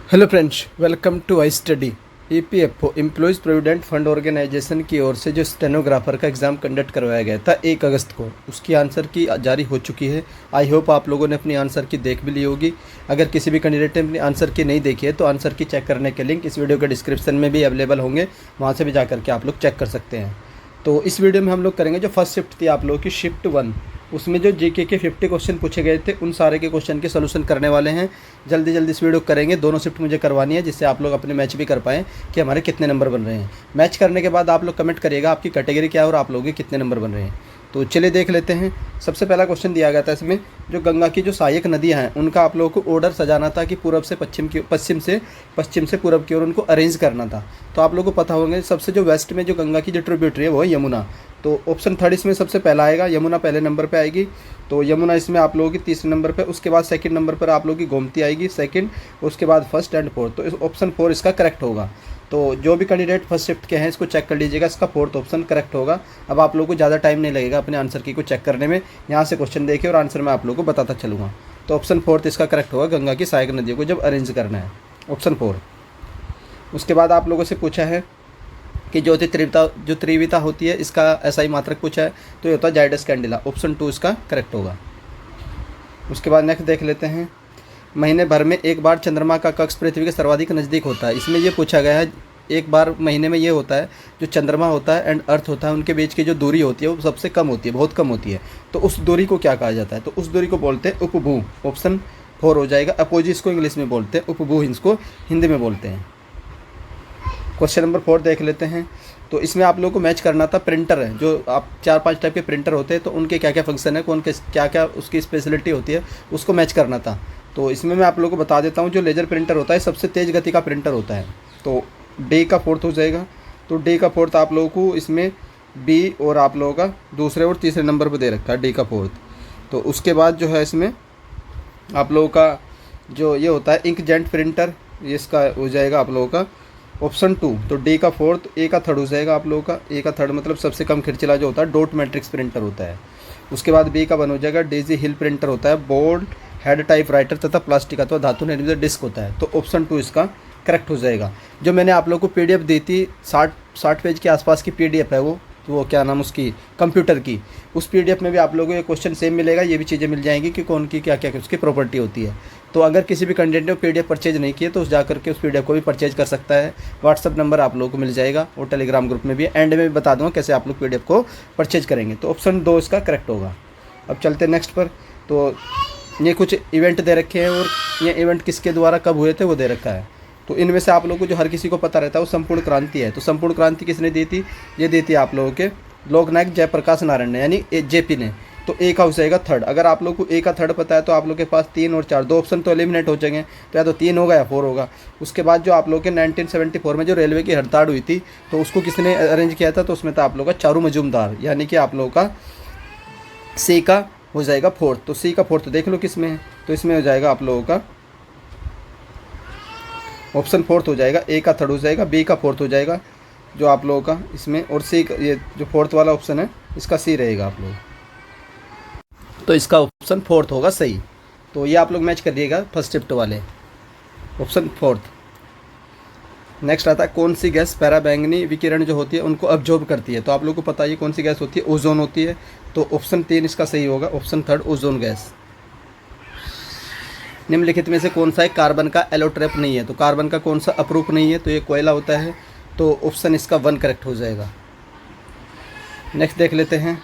Hello friends, welcome to I study. EPFO employees provident fund organisation की ओर से जो स्टेनोग्राफर का एग्ज़ाम कंडक्ट करवाया गया था 1 अगस्त को, उसकी आंसर की जारी हो चुकी है। आई होप आप लोगों ने अपनी आंसर की देख भी ली होगी। अगर किसी भी कैंडिडेट ने अपनी आंसर की नहीं देखी है तो आंसर की चेक करने के लिंक इस वीडियो के डिस्क्रिप्शन में भी अवेलेबल होंगे, वहाँ से भी जा करके आप लोग चेक कर सकते हैं। तो इस वीडियो में हम लोग करेंगे जो फर्स्ट शिफ्ट थी आप लोगों की, शिफ्ट 1। उसमें जो जीके के 50 क्वेश्चन पूछे गए थे उन सारे के क्वेश्चन के सोल्यूशन करने वाले हैं। जल्दी जल्दी इस वीडियो करेंगे। दोनों शिफ्ट मुझे करवानी है जिससे आप लोग अपने मैच भी कर पाएँ कि हमारे कितने नंबर बन रहे हैं। मैच करने के बाद आप लोग कमेंट करिएगा आपकी कैटेगरी क्या है और आप लोगों के कितने नंबर बन रहे हैं। तो चलिए देख लेते हैं। सबसे पहला क्वेश्चन दिया गया था इसमें, जो गंगा की जो सहायक नदियां हैं उनका आप लोगों को ऑर्डर सजाना था कि पूर्व से पश्चिम की, पश्चिम से पूर्व की ओर उनको अरेंज करना था। तो आप लोगों को पता होंगे सबसे जो वेस्ट में जो गंगा की जो ट्रिब्यूटरी है वो है यमुना। तो ऑप्शन थर्ड इसमें सबसे पहला आएगा, यमुना पहले नंबर पे आएगी। तो यमुना इसमें आप लोगों की तीसरे नंबर पे, उसके बाद सेकंड नंबर पर आप लोगों की गोमती आएगी सेकंड, उसके बाद फर्स्ट एंड फोर्थ। तो इस ऑप्शन 4 इसका करेक्ट होगा। तो जो भी कैंडिडेट फर्स्ट शिफ्ट के हैं इसको चेक कर लीजिएगा, इसका फोर्थ ऑप्शन करेक्ट होगा। अब आप लोगों को ज़्यादा टाइम नहीं लगेगा अपने आंसर की को चेक करने में। यहाँ से क्वेश्चन देखिए और आंसर मैं आप लोगों को बताता चलूँगा। तो ऑप्शन फोर्थ इसका करेक्ट होगा, गंगा की सहायक नदियों को जब अरेंज करना है, ऑप्शन 4। उसके बाद आप लोगों से पूछा है कि जो त्रिविता होती है इसका SI मात्रक पूछा है, तो ये होता है जाइडस कैंडिला, ऑप्शन 2 इसका करेक्ट होगा। उसके बाद नेक्स्ट देख लेते हैं, महीने भर में एक बार चंद्रमा का कक्ष पृथ्वी के सर्वाधिक नज़दीक होता है। इसमें ये पूछा गया है एक बार महीने में ये होता है जो चंद्रमा होता है एंड अर्थ होता है उनके बीच की जो दूरी होती है वो सबसे कम होती है, बहुत कम होती है। तो उस दूरी को क्या कहा जाता है? तो उस दूरी को बोलते हैं उपभू, ऑप्शन 4 हो जाएगा। अपोजी इसको इंग्लिश में बोलते हैं, उपभू इसको हिंदी में बोलते हैं। क्वेश्चन नंबर 4 देख लेते हैं। तो इसमें आप लोगों को मैच करना था प्रिंटर है, जो आप 4-5 टाइप के प्रिंटर होते हैं तो उनके क्या क्या फंक्शन है, कौन के क्या क्या उसकी स्पेशलिटी होती है, उसको मैच करना था। तो इसमें मैं आप लोगों को बता देता हूँ, जो लेज़र प्रिंटर होता है सबसे तेज़ गति का प्रिंटर होता है। तो डे का फोर्थ हो जाएगा। तो डे का फोर्थ आप लोगों को इसमें बी और आप लोगों का दूसरे और तीसरे नंबर पर दे रखा है, डे का फोर्थ। तो उसके बाद जो है इसमें आप लोगों का जो ये होता है इंकजेट प्रिंटर, ये इसका हो जाएगा आप लोगों का ऑप्शन 2। तो डी का फोर्थ, ए का थर्ड हो जाएगा आप लोगों का। ए का थर्ड मतलब सबसे कम खिरचिला जो होता है डॉट मैट्रिक्स प्रिंटर होता है। उसके बाद बी का 1 हो जाएगा डेजी हिल प्रिंटर होता है, बोर्ड हेड टाइप राइटर तथा प्लास्टिक अथवा धातु निर्मित डिस्क होता है। तो ऑप्शन 2 इसका करेक्ट हो जाएगा। जो मैंने आप लोगों को PDF दी थी 60 पेज के आसपास की PDF है वो क्या नाम उसकी, कंप्यूटर की, उस PDF में भी आप लोगों को ये क्वेश्चन सेम मिलेगा, ये भी चीज़ें मिल जाएंगी कि कौन की क्या क्या उसकी प्रॉपर्टी होती है। तो अगर किसी भी कैंडिडेट ने PDF परचेज नहीं किए तो उस जाकर के उस PDF को भी परचेज कर सकता है। व्हाट्सअप नंबर आप लोगों को मिल जाएगा और टेलीग्राम ग्रुप में भी एंड में भी बता दूँगा कैसे आप लोग PDF को परचेज करेंगे। तो ऑप्शन 2 इसका करेक्ट होगा। अब चलते हैं नेक्स्ट पर। तो ये कुछ इवेंट दे रखे हैं और ये इवेंट किसके द्वारा कब हुए थे वो दे रखा है। तो इनमें से आप लोगों को जो हर किसी को पता रहता है वो संपूर्ण क्रांति है। तो संपूर्ण क्रांति किसने दी थी? ये दी थी आप लोगों के लोकनायक जयप्रकाश नारायण ने, यानी JP ने। तो ए का हो जाएगा थर्ड। अगर आप लोग को ए का थर्ड पता है तो आप लोग के पास 3 और 4 दो ऑप्शन तो एलिमिनेट हो जाएंगे, तो या तो 3 होगा या 4 होगा। उसके बाद जो आप लोग के 1974 में जो रेलवे की हड़ताल हुई थी तो उसको किसने अरेंज किया था? तो उसमें था आप लोग का चारू मजूमदार, यानी कि आप लोगों का सी का हो जाएगा फोर्थ। तो सी का फोर्थ देख लो किस में है, तो इसमें हो जाएगा आप लोगों का ऑप्शन 4 हो जाएगा। ए का थर्ड हो जाएगा, बी का फोर्थ हो जाएगा जो आप लोगों का इसमें, और सी ये जो फोर्थ वाला ऑप्शन है इसका सी रहेगा आप लोग। तो इसका ऑप्शन 4 होगा सही। तो ये आप लोग मैच करिएगा फर्स्ट शिफ्ट वाले, ऑप्शन 4। नेक्स्ट आता है कौन सी गैस पराबैंगनी विकिरण जो होती है उनको अब्जॉर्ब करती है। तो आप लोग को पता है ये कौन सी गैस होती है? ओजोन होती है। तो ऑप्शन 3 इसका सही होगा, ऑप्शन 3 ओजोन गैस। निम्नलिखित में से कौन सा एक कार्बन का एलोट्रैप नहीं है? तो कार्बन का कौन सा अप्रूप नहीं है? तो ये कोयला होता है। तो ऑप्शन इसका 1 करेक्ट हो जाएगा। नेक्स्ट देख लेते हैं,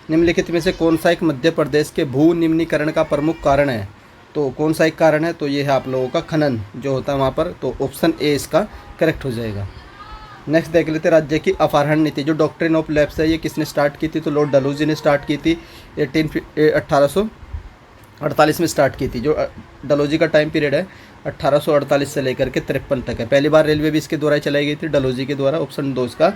निम्नलिखित में से कौन सा एक मध्य प्रदेश के भू निम्नीकरण का प्रमुख कारण है? तो कौन सा एक कारण है? तो ये है आप लोगों का खनन जो होता है वहाँ पर। तो ऑप्शन ए इसका करेक्ट हो जाएगा। नेक्स्ट देख लेते हैं, राज्य की अपहरण नीति जो डॉक्ट्रिन ऑफ लैप्स है ये किसने स्टार्ट की थी? तो लॉर्ड डलहौजी ने स्टार्ट की थी, 1848 में स्टार्ट की थी। जो डलहौजी का टाइम पीरियड है 1848 से लेकर के 53 तक है। पहली बार रेलवे भी इसके द्वारा ही चलाई गई थी, डलहौजी के द्वारा। ऑप्शन 2 इसका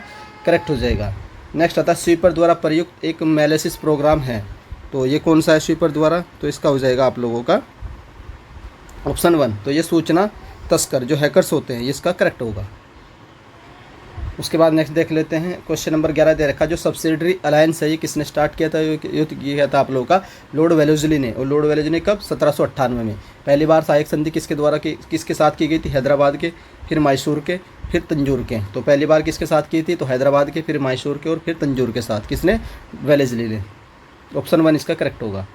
करेक्ट हो जाएगा। नेक्स्ट आता है स्वीपर द्वारा प्रयुक्त एक एनालिसिस प्रोग्राम है। तो ये कौन सा है स्वीपर द्वारा? तो इसका हो जाएगा आप लोगों का ऑप्शन 1। तो ये सूचना तस्कर जो हैकर्स होते हैं, ये इसका करेक्ट होगा। उसके बाद नेक्स्ट देख लेते हैं क्वेश्चन नंबर 11 दे रखा, जो सब्सिडरी अलायंस है ये किसने स्टार्ट किया था, ये किया था आप लोगों का लॉर्ड वेलेस्ली ने। और लॉर्ड वेलेस्ली ने कब, 1798 में। पहली बार सहायक संधि किसके द्वारा की, किसके साथ की गई थी, हैदराबाद के, फिर मैसूर के, फिर तंजौर के। तो पहली बार किसके साथ की थी, तो हैदराबाद के, फिर मैसूर के और फिर तंजौर के साथ, किसने, वेलेस्ली ने। ऑप्शन 1 इसका करेक्ट होगा।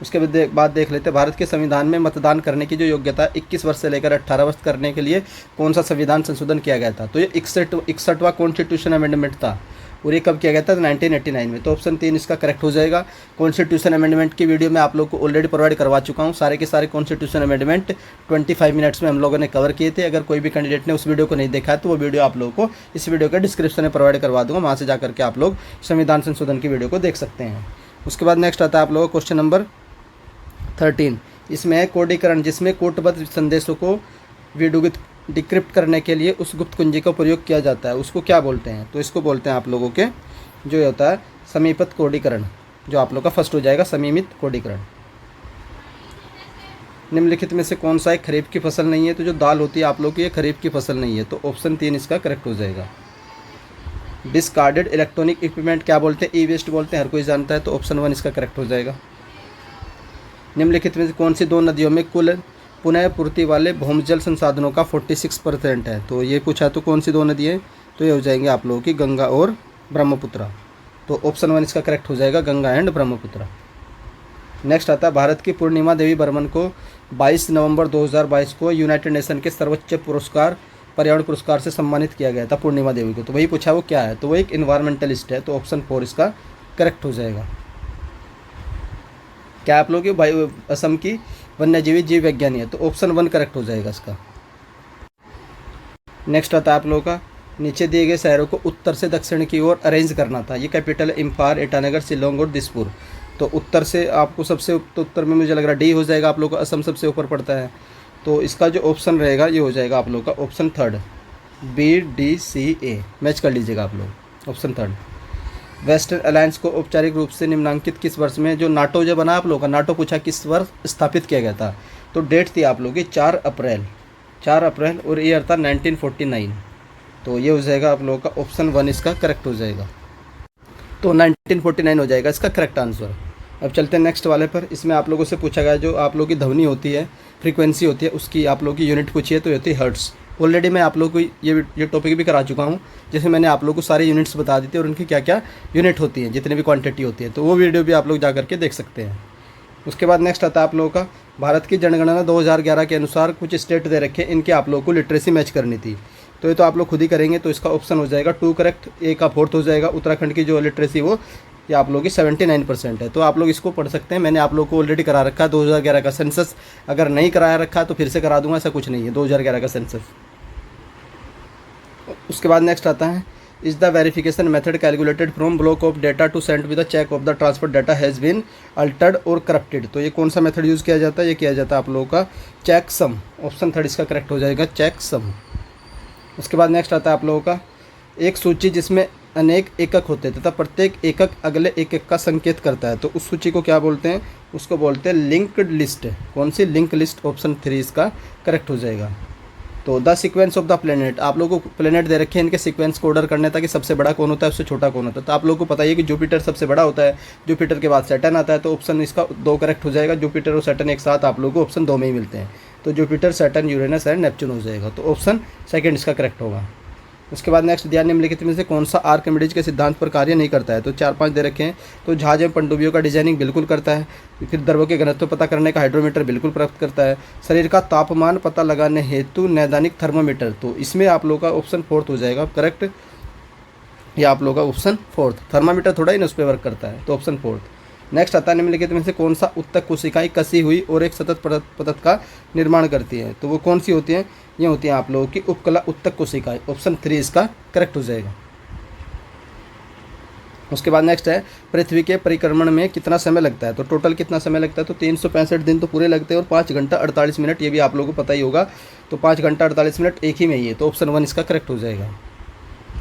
उसके बाद देख लेते हैं, भारत के संविधान में मतदान करने की जो योग्यता 21 वर्ष से लेकर 18 वर्ष करने के लिए कौन सा संविधान संशोधन किया गया था, तो ये 61वां कॉन्स्टिट्यूशन अमेंडमेंट था। और ये कब किया गया था, 1989 में। तो ऑप्शन 3 इसका करेक्ट हो जाएगा। कॉन्स्टिट्यूशन अमेंडमेंट की वीडियो मैं आप लोग को ऑलरेडी प्रोवाइड करवा चुका हूँ। सारे के सारे कॉन्स्टिट्यूशन अमेंडमेंट 25 मिनट्स में हम लोगों ने कवर किए थे। अगर कोई भी कैंडिडेट ने उस वीडियो को नहीं देखा है तो वो वीडियो आप लोगों को इस वीडियो के डिस्क्रिप्शन में प्रोवाइड करवा दूँगा, वहाँ से जा करके आप लोग संविधान संशोधन की वीडियो को देख सकते हैं। उसके बाद नेक्स्ट आता है आप लोगों को क्वेश्चन नंबर 13। इसमें है कोडीकरण, जिसमें कूटबद्ध संदेशों को विडुगित डिक्रिप्ट करने के लिए उस गुप्त कुंजी का प्रयोग किया जाता है, उसको क्या बोलते हैं, तो इसको बोलते हैं आप लोगों के जो होता है समीपत कोडीकरण, जो आप लोग का फर्स्ट हो जाएगा समीमित कोडीकरण। निम्नलिखित में से कौन सा एक खरीफ की फसल नहीं है, तो जो दाल होती है आप लोग की ये खरीफ की फसल नहीं है, तो ऑप्शन 3 इसका करेक्ट हो जाएगा। डिस्कार्डेड इलेक्ट्रॉनिक इक्विपमेंट क्या बोलते हैं, ई वेस्ट बोलते हैं, हर कोई जानता है, तो ऑप्शन 1 इसका करेक्ट हो जाएगा। निम्नलिखित में से कौन सी दो नदियों में कुल पुनः पूर्ति वाले भूमजल संसाधनों का 46% है, तो ये पूछा तो कौन सी दो नदी है, तो ये हो जाएंगे आप लोगों की गंगा और ब्रह्मपुत्र। तो ऑप्शन 1 इसका करेक्ट हो जाएगा, गंगा एंड ब्रह्मपुत्र। नेक्स्ट आता है, भारत की पूर्णिमा देवी बर्मन को 22 नवंबर 2022 को यूनाइटेड नेशन के सर्वोच्च पुरस्कार पर्यावरण पुरस्कार से सम्मानित किया गया था पूर्णिमा देवी को। तो वही पूछा वो क्या है, तो वो एक इन्वायरमेंटलिस्ट है, तो ऑप्शन 4 इसका करेक्ट हो जाएगा। क्या आप लोग असम की वन्यजीवी जीव विज्ञानी है, तो ऑप्शन 1 करेक्ट हो जाएगा इसका। नेक्स्ट आता है आप लोगों का, नीचे दिए गए शहरों को उत्तर से दक्षिण की ओर अरेंज करना था। ये कैपिटल इम्फाल, ईटानगर, शिलोंग और दिसपुर। तो उत्तर से आपको सबसे तो उत्तर में मुझे लग रहा है डी हो जाएगा, आप लोग का असम सबसे ऊपर पड़ता है, तो इसका जो ऑप्शन रहेगा ये हो जाएगा आप लोग का ऑप्शन 3 BDCA, मैच कर लीजिएगा आप लोग, ऑप्शन 3। वेस्टर्न अलायंस को औपचारिक रूप से निम्नांकित किस वर्ष में, जो नाटो जो बना आप लोग का, नाटो पूछा किस वर्ष स्थापित किया गया था, तो डेट थी आप लोग की 4 अप्रैल और ईयर था 1949। तो ये हो जाएगा आप लोगों का ऑप्शन 1 इसका करेक्ट हो जाएगा, तो 1949 हो जाएगा इसका करेक्ट आंसर। अब चलते हैं नेक्स्ट वाले पर। इसमें आप लोगों से पूछा गया जो आप लोगों की ध्वनि होती है, फ्रीक्वेंसी होती है, उसकी आप लोगों की यूनिट पूछी है, तो होती है हर्ट्स। ऑलरेडी मैं आप लोगों को ये टॉपिक भी करा चुका हूँ, जैसे मैंने आप लोगों को सारे यूनिट्स बता दी थी और उनकी क्या क्या यूनिट होती हैं, जितनी भी क्वांटिटी होती है, तो वो वीडियो भी आप लोग जा करके देख सकते हैं। उसके बाद नेक्स्ट आता है आप लोगों का, भारत की जनगणना 2011 के अनुसार कुछ स्टेट दे रखे, इनके आप लोगों को लिटरेसी मैच करनी थी, तो ये तो आप लोग खुद ही करेंगे, तो इसका ऑप्शन हो जाएगा 2 करेक्ट, ए का 4th हो जाएगा। उत्तराखंड की जो लिटरेसी वो ये आप लोगों की 79% है, तो आप लोग इसको पढ़ सकते हैं। मैंने आप लोग को ऑलरेडी करा रखा है 2011 का सेंसस, अगर नहीं कराया रखा तो फिर से करा दूंगा, ऐसा कुछ नहीं है, 2011 का सेंसस। उसके बाद नेक्स्ट आता है, is the verification method calculated from block of data to send with the check of the transfer data has been altered और करप्टेड। तो ये कौन सा मेथड यूज़ किया जाता है, ये किया जाता है आप लोगों का चेक सम, ऑप्शन 3 इसका करेक्ट हो जाएगा, चेक सम। उसके बाद नेक्स्ट आता है आप लोगों का, एक सूची जिसमें अनेक एकक होते हैं तथा प्रत्येक एकक अगले एकक का संकेत करता है, तो उस सूची को क्या बोलते हैं, उसको बोलते हैं लिंक्ड लिस्ट। कौन सी, लिंक लिस्ट, ऑप्शन 3 इसका करेक्ट हो जाएगा। तो the sequence of the planet, आप लोगों को प्लेनेट दे रखे हैं, इनके सीक्वेंस को ऑर्डर करने था कि सबसे बड़ा कौन होता है, उससे छोटा कौन होता है, तो आप लोगों को पता ही है कि जुपिटर सबसे बड़ा होता है, जुपिटर के बाद सैटर्न आता है, तो ऑप्शन इसका 2 करेक्ट हो जाएगा। जुपिटर और सैटर्न एक साथ आप लोगों को ऑप्शन 2 में ही मिलते हैं, तो Jupiter, Saturn, Uranus and Neptune हो जाएगा, तो ऑप्शन 2 इसका करेक्ट होगा। उसके बाद नेक्स्ट दिया, निम्नलिखित में से कौन सा आर्किमिडीज के सिद्धांत पर कार्य नहीं करता है, तो 4-5 दे रखे हैं। तो जहाज एवं पनडुब्बियों का डिजाइनिंग बिल्कुल करता है, फिर द्रव्यों के घनत्व पता करने का हाइड्रोमीटर बिल्कुल प्राप्त करता है, शरीर का तापमान पता लगाने हेतु नैदानिक थर्मोमीटर, तो इसमें आप लोगों का ऑप्शन 4 हो जाएगा करेक्ट, या आप लोगों का ऑप्शन 4, थर्मामीटर थोड़ा ही ना उस पर वर्क करता है, तो ऑप्शन 4। नेक्स्ट आता है, निम्नलिखित में से कौन सा उत्तक कोशिकाएं कसी हुई और एक सतत परत का निर्माण करती हैं, तो वो कौन सी होती हैं, ये होती हैं आप लोगों की उपकला उत्तक कोशिकाएं, ऑप्शन 3 इसका करेक्ट हो जाएगा। उसके बाद नेक्स्ट है, पृथ्वी के परिक्रमण में कितना समय लगता है, तो टोटल कितना समय लगता है, तो 365 दिन तो पूरे लगते हैं और 5 घंटा 48 मिनट, ये भी आप लोगों को पता ही होगा, तो 5 घंटा 48 मिनट एक ही में ही है, तो ऑप्शन 1 इसका करेक्ट हो जाएगा।